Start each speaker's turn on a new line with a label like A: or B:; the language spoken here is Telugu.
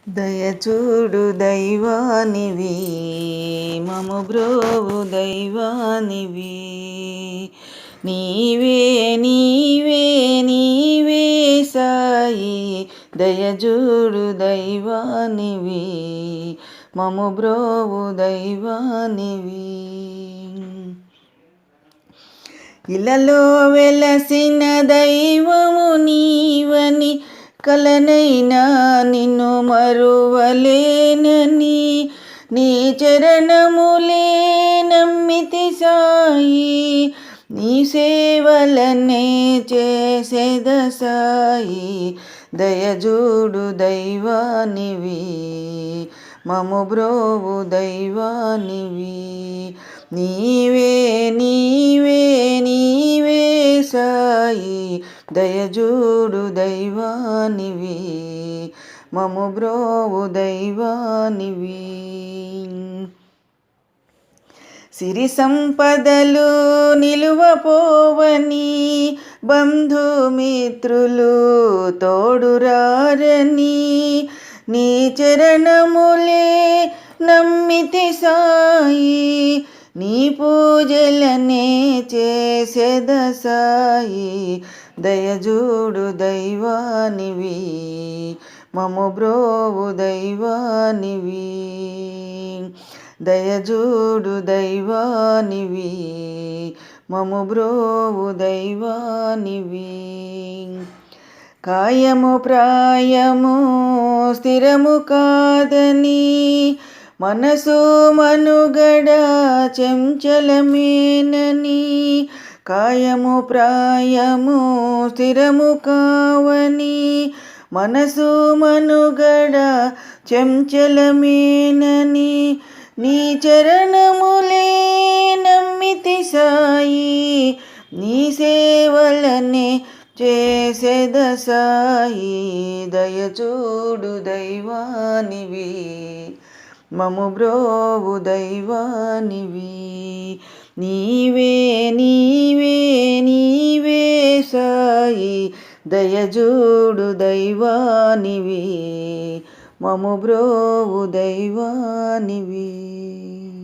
A: దయచూడు దైవానివి, మము బ్రోవు దైవానివి. నీవే నీవే నీవే సాయి, దయచూడు దైవానివి, మము బ్రోవు దైవానివి. ఇలలో వెలసిన దైవము నీవని, కలనైనా నిన్ను మరువలేనని, నీ చరణములే నమ్మితి సాయి, నీ సేవలనే చేసేద సాయి. దయజూడు దైవానివి, మము బ్రోవు దైవానివి. నీవే నీవే నీవే సాయి, దయజూడు దైవానివి, మము బ్రోవు దైవానివి. సిరి సంపదలు నిలువపోవని, బంధుమిత్రులు తోడురారని, నీ చరణములే నమ్మితి సాయి, నీ పూజలనే చేసేద సాయి. దయజూడు దైవానివి, మము బ్రోవు దైవానివి. దయజూడు దైవానివి, మము బ్రోవు దైవానివి. కాయము ప్రాయము స్థిరము కాదని, మనసు మనుగడ చంచలమేనని, కాయము ప్రాయము స్థిరము కావని, మనసు మనుగడ చంచలమేనని, నీ చరణములే నమ్మితి సాయి, నీ సేవలనే చేసేద సాయి. దయచూడు దైవానివి, మము బ్రోవు దైవానివి. నీవే నీవే నీవే సాయి, దయజూడు దైవానివి, మము బ్రోవు దైవానివి.